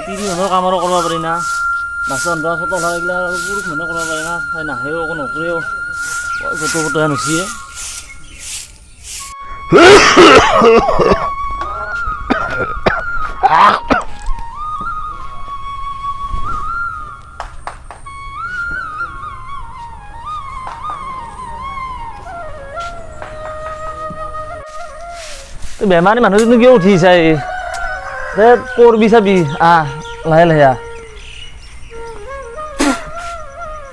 তিৰি মানুহৰ কাম আৰু কৰিব পাৰি না মাছ ৰন্ধা চতল হয় এইগিলা আৰু পুৰুষ মানুহে কৰিব পাৰি না তাই নাহেও একো নকৰেও গোটো গোটোহে নচিয়ে বেমাৰী মানুহজনো কিয় উঠি চাই পৰবি চাবি লাহে লাহে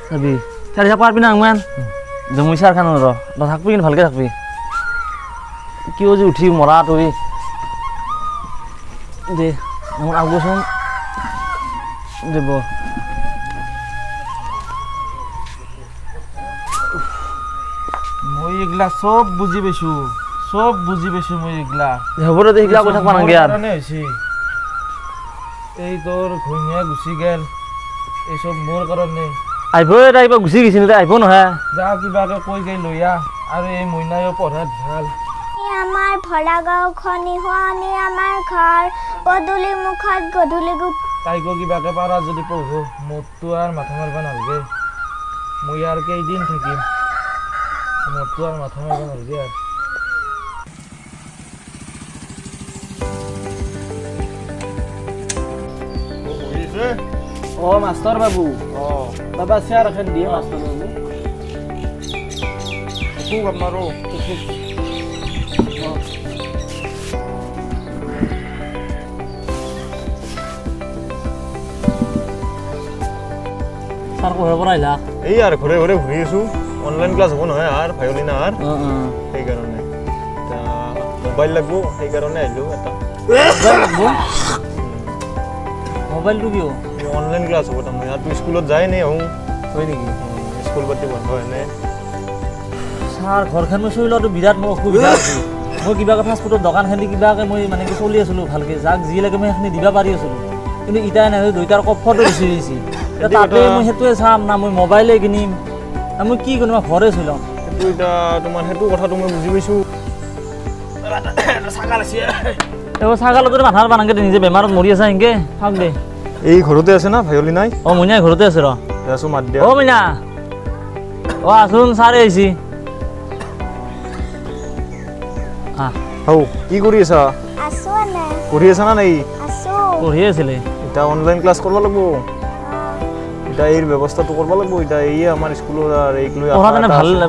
চাবি চাৰি চাপ পাৰবি না ইমান জমুই চাৰ খান ৰ থাকবি কিন্তু ভালকে থাকবি কিয় যে উঠি মৰা তই দে মোৰ আগবচোন দেব মই এইগিলা চব বুজি পাইছো মই এইগিলা হ'ব দে এইগিলা কৈ থাকবা নালাগে আৰু এই তোৰ ঘৈণীয়া গুচি গেল এই চব মোৰ কাৰণে আহিব এটা কিবা গুচি গৈছিল আহিব নহয় যা কিবাকে কৈ গৈ লৈ আহ আৰু এই মইনায়ো পঢ়াত ভাল আমাৰ ভৰা গাঁওখনি হোৱানি আমাৰ ঘৰ পদূলি মুখত গধূলি তাইকো কিবাকে পাৰা যদি পঢ়ো মোৰতো আৰু মাথা মাৰিব নালাগে মই আৰু কেইদিন থাকিম মোৰতো আৰু মাথা মাৰিব নালাগে আৰু মাষ্টৰ বাবু বাবা চেয়াৰ এখন দিয়ে মাষ্টৰ বাবু আপোনাৰো ছাৰ কোহাৰ পৰা আহিলা এই আৰু ঘৰে ঘৰে ঘূৰি আছো অনলাইন ক্লাছ হ'ব নহয় আৰু ভায়লিন আৰু সেইকাৰণে মোবাইল লাগব সেইকাৰণে আহিলো এটা মোবাইলটো কিয় অনলাইন ক্লাছ হ'ব তাৰমানে আৰু স্কুলত যায় নে আহোঁ হয় নেকি স্কুল পাতি বন্ধ এনে ছাৰ ঘৰখন মই চলি লোৱাটো বিৰাট মোৰ অসুবিধা হৈছে মই কিবাকৈ ফাষ্টফুডৰ দোকান খান্দি কিবাকৈ মই মানে কি চলি আছিলোঁ ভালকৈ যাক যি লাগে মই সেইখিনি দিব পাৰি আছিলোঁ কিন্তু ইটাই নাই দুইটাৰ কফৰটো বেছি হৈছে তাতে মই সেইটোৱে চাম না মই মোবাইলে কিনিম না মই কি কৰিম ঘৰে চলাম সেইটো এতিয়া তোমাৰ সেইটো কথাটো মই বুজি পাইছোঁ এইবোৰ ছাগালত যদি মাথাৰ বানাংকে নিজে বেমাৰত মৰি আছে সেনেকৈ থাক দে এই ঘৰতে আছে না ভায়লি নাই মইনাই ঘৰতে আছে ৰ আছো মাত দিয়া মইনা আছোন ছাৰে আহিছি হৌ কি কৰি আছা আছো এনে পঢ়ি আছা না নাই আছো পঢ়ি আছিলে এতিয়া অনলাইন ক্লাছ কৰিব লাগিব এতিয়া এই ব্যৱস্থাটো কৰিব লাগিব এতিয়া এই আমাৰ স্কুলৰ এইক লৈ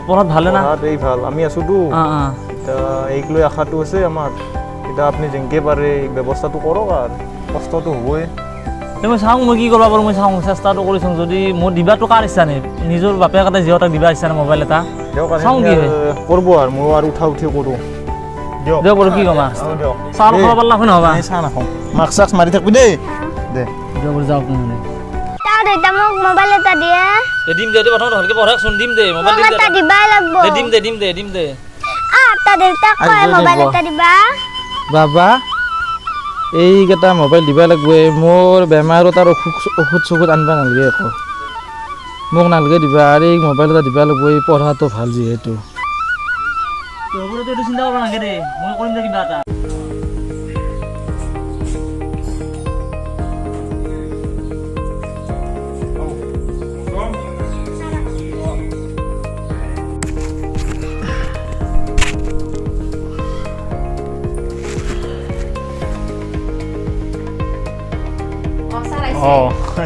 পঢ়াত ভালে না এই ভাল আমি আছোতো এতিয়া এইক লৈ আশাটো আছে আমাৰ এতিয়া আপুনি যেনেকৈ পাৰে এই ব্যৱস্থাটো কৰক আৰু কষ্টটো হ'বই মই চাওঁ মই কি কৰিব পাৰোঁ মই চাওঁ চেষ্টাটো কৰি চাওঁ যদি মোৰ দিবাটো কাৰ ইচ্ছা নাই নিজৰ বাপেক এটা যিহঁতক দিবা ইচ্ছা নাই মোবাইল এটা চাওঁ কি হয় কৰিব আৰু মই আৰু উঠা উঠি কৰোঁ দিয়ক বাৰু কি ক'ম দিয়ক চাহ খাব পাৰিলা শুন হ'বা চাহ নাখাওঁ মাস্ক চাক্স মাৰি থাকবি দেই দে দিয়ক বাৰু যাওক নহ'লে তাৰ দেউতা মোক মোবাইল এটা দিয়ে দিম দে প্ৰথমতে ভালকৈ পঢ়াকচোন দিম দে মোবাইল মোক এটা দিবাই লাগব দিম দে তাৰ দেউতাক কয় মোবাইল এটা দিবা বাবা এইকেইটা মোবাইল দিব লাগিব মোৰ বেমাৰত আৰু ঔষধ চৌষধ আনিব নালাগে একো মোক নালাগে দিবা আৰু এই মোবাইল এটা দিব লাগিব এই পঢ়াটো ভাল যিহেতু চিন্তা কৰিব নালাগে দে মই কৰিম দে কিবা এটা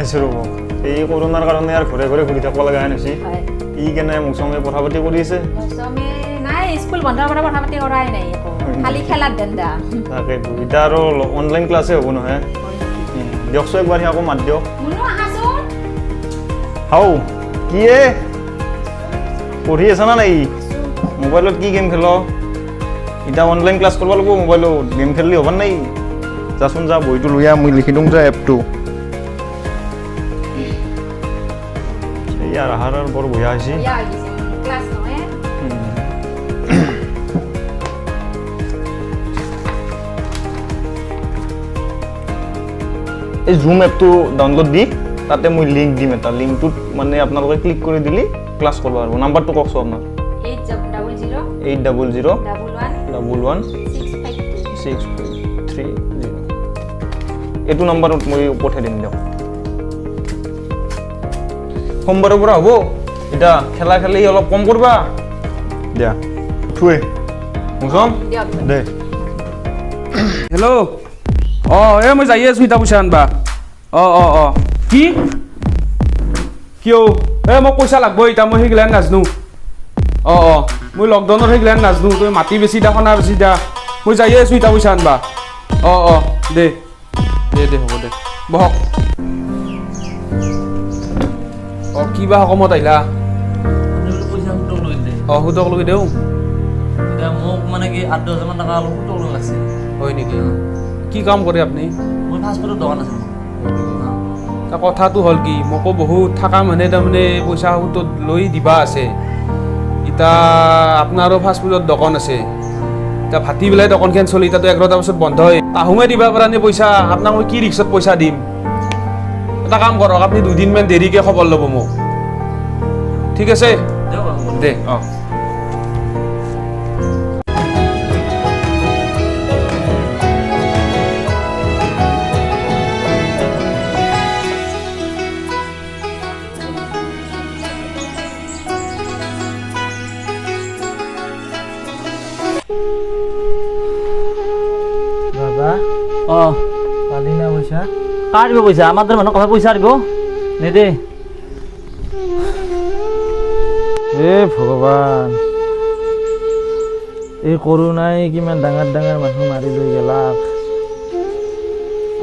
আহিছোঁ ৰ'ব এই কৰোণাৰ কাৰণে আৰু ঘৰে ঘৰে ঘূৰি থাকিব লগা হৈছে ই কেনে মৌচুমে কথা পাতি কৰি আছে নাই স্কুল বন্ধ কৰা কথা পাতি কৰাই নাই খালি খেলাত ধান্দা তাকেতো এতিয়া আৰু অনলাইন ক্লাছে হ'ব নহয় দিয়কচোন একবাৰ সি আকৌ মাত দিয়ক হাও কি পঢ়ি আছা না নাই মোবাইলত কি গেম খেল এতিয়া অনলাইন ক্লাছ কৰিব লাগিব মোবাইলত গেম খেলিলে হ'ব নাই যাচোন যা বহিটো লৈ আহ মই লিখি দিওঁ যা এপটো ইয়াৰ আহাৰ আৰু বৰ বঢ়িয়া হৈছে এই জুম এপটো ডাউনলোড দি তাতে মই লিংক দিম এটা লিংকটোত মানে আপোনালোকে ক্লিক কৰি দিলি ক্লাছ কৰিব পাৰিব নাম্বাৰটো কওকচোন আপোনাৰ 800 11 653 এইটো নম্বৰত মই পঠাই দিম দিয়ক সোমবাৰৰ পৰা হ'ব এতিয়া খেলা খেলি অলপ কম কৰবা দিয়া থুৱে মুছম দিয়ক দে হেল্ল' এই মই যাই আছোঁ ইটা পইচা আনবা কি কিয় মোক পইচা লাগব ইটা মই সেইগিলান নাজনো মই লকডাউনত সেইগিলান নাজনো তই মাটি বেছি দা খনা বেছি দা মই যাই আছোঁ ইটা পইচা আনবা দে হ'ব দে বহক কিবা সকামত আহিলা পইচা সুতক লৈ দে সুতক লৈ দেও এতিয়া মোক মানে কি 8-10 মান টকা অলপ সুতক লৈ লাগছে হয় নেকি কি কাম কৰে আপুনি মই ফাষ্টফুডৰ দোকান আছে তাৰ কথাটো হ'ল কি মোকো বহুত থকা মানে তাৰমানে পইচা সুতত লৈ দিবা আছে ইতা আপোনাৰো ফাষ্টফুডৰ দোকান আছে এতিয়া ভাতি পেলাই দোকানখন চলি এতিয়াতো 11টাৰ পিছত বন্ধ হয় তাহুঙে দিবা পৰা নে পইচা আপোনাক মই কি ৰিক্সত পইচা দিম এটা কাম কৰক আপুনি 2 দিনমান দেৰিকৈ খবৰ ল'ব মোক ঠিক আছে দে বাবা পালি না পইচা কাৰ দিব পইচা আমাৰ দৰে মানুহ কথা পইচা দিব নেদে হে ভগৱান এই কৰোণাই কিমান ডাঙৰ ডাঙৰ মানুহ মাৰি লৈ গেলাক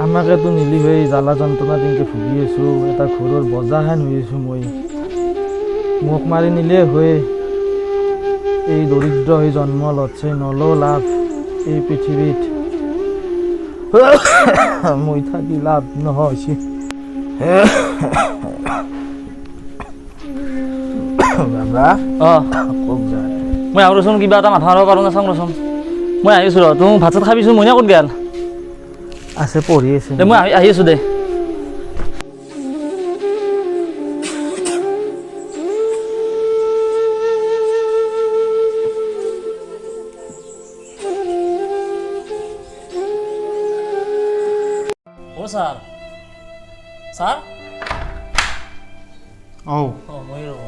আমাকেতো নিলি হৈ জ্বালা যন্ত্ৰণা দিনকে ভুগি আছোঁ এটা ঘৰৰ বজাহান হৈ আছোঁ মই মোক মাৰি নিলে হৈ এই দৰিদ্ৰ হৈ জন্ম লছে নলও লাভ এই পৃথিৱীত মই থাকি লাভ নহৈছে বাবা কওক যায় মই আৰু ৰচোন কিবা এটা মাথা মাৰিব পাৰোঁ না চাওঁ ৰচোন মই আহিছোঁ ৰ তোৰ ভাত চাত খাবিছোঁ মইনা ক'ত গেল আছে পঢ়ি আছে দে মই আহি আছোঁ দে অ' ছাৰ ছাৰ মই ৰ'ব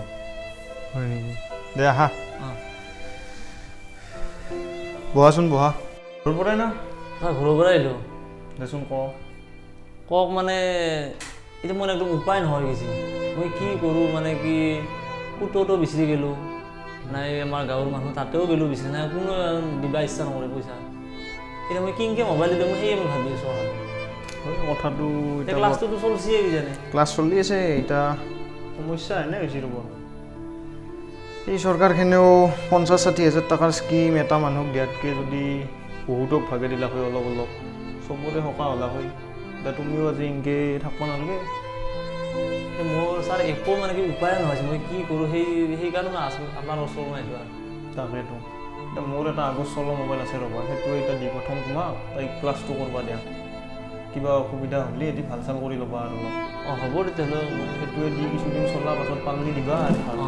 হয় নেকি দে আহা বহাচোন বহা ঘৰৰ পৰাই না ছাৰ ঘৰৰ পৰা আহিলোঁ দেচোন কওক মানে এতিয়া মোৰ একদম উপায় নহয় গৈছে মই কি কৰোঁ মানে কি সুততো বিচাৰি গ'লোঁ নাই আমাৰ গাঁৱৰ মানুহ তাতেও গ'লোঁ বিচাৰি নাই কোনো দিবা ইচ্ছা নকৰে পইচা এতিয়া মই কিনকে মোবাইল দিওঁ মই সেয়ে মই ভাবি আছোঁ কথাটো এতিয়া ক্লাছটোতো চলছিয়ে কিজানি ক্লাছ চলি আছে এতিয়া সমস্যা এনে হৈছে ৰ'ব এই চৰকাৰখনেও 50-60 হাজাৰ টকাৰ স্কিম এটা মানুহক দিয়াতকৈ যদি বহুতক ভাগে দিলা হয় অলপ অলপ চবৰে সকাহ হ'লা হয় এতিয়া তুমিও আজি এনেকৈ থাকিব নালাগে মোৰ ছাৰ একো মানে কি উপায় নহৈছে মই কি কৰোঁ সেইকাৰণে আছোঁ আপোনাৰ ওচৰত নাই যোৱা তাকেতো এতিয়া মোৰ এটা আগৰ চলোৱা মোবাইল আছে ৰ'বা সেইটোৱে এতিয়া দি প্ৰথম তোমাক তাইক ক্লাছটো কৰিব দিয়া কিবা অসুবিধা হ'লে এটি ভাল চাল কৰি ল'বা আৰু অলপ হ'ব তেতিয়াহ'লে মই সেইটোৱে দি কিছুদিন চলাৰ পাছত পালি দিবা আৰু ভাল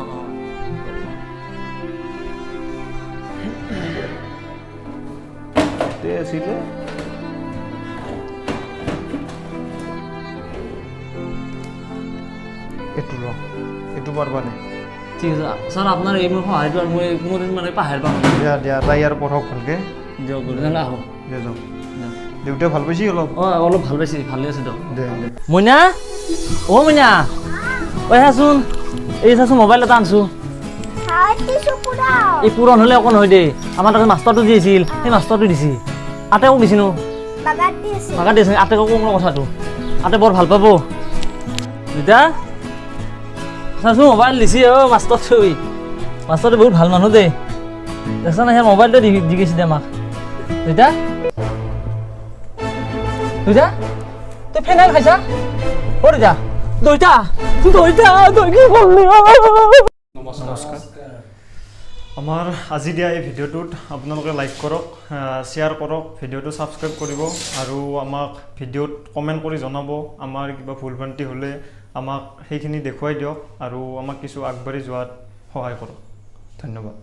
সেইটোৱে আছিলে এইটো পাৰবানে ঠিক আছে ছাৰ আপোনাৰ এই মোৰ সহায়টো আৰু মই কোনোদিন মানে পাহৰি পাম দিয়া তাই আৰু পঢ়ক ভালকৈ দিয়ক তেনেহ'লে আহক দিয়া যাওক দেউতাই ভাল পাইছি অলপ অলপ ভাল পাইছে ভালে আছে দিয়ক দে মইনা মইনা চাচোন এই চাচোন মোবাইল এটা আনছোঁ এই পুৰণ হ'লে অকণ হয় দেই আমাৰ তাতে মাষ্টৰটো যি আছিল সেই মাষ্টৰটো দিছে আটেকক দিছে নো বাগাত দিছে আটেকক কওঁ কথাটো আটে বৰ ভাল পাব দেউতা চাচোন মোবাইল দিছে মাষ্টৰটো বহুত ভাল মানুহ দেই দেখা নাই সেই মোবাইলটো দি গৈছে দে আমাক দেউতা তই ফেনাইল খাইছা তই কি করলি নমস্কাৰ আমাৰ আজি দিয়া এই ভিডিঅ'টোত আপোনালোকে লাইক কৰক শ্বেয়াৰ কৰক ভিডিঅ'টো ছাবস্ক্ৰাইব কৰিব আৰু আমাক ভিডিঅ'ত কমেণ্ট কৰি জনাব আমাৰ কিবা ভুল ভ্ৰান্তি হ'লে আমাক সেইখিনি দেখুৱাই দিয়ক আৰু আমাক কিছু আগবাঢ়ি যোৱাত সহায় কৰক ধন্যবাদ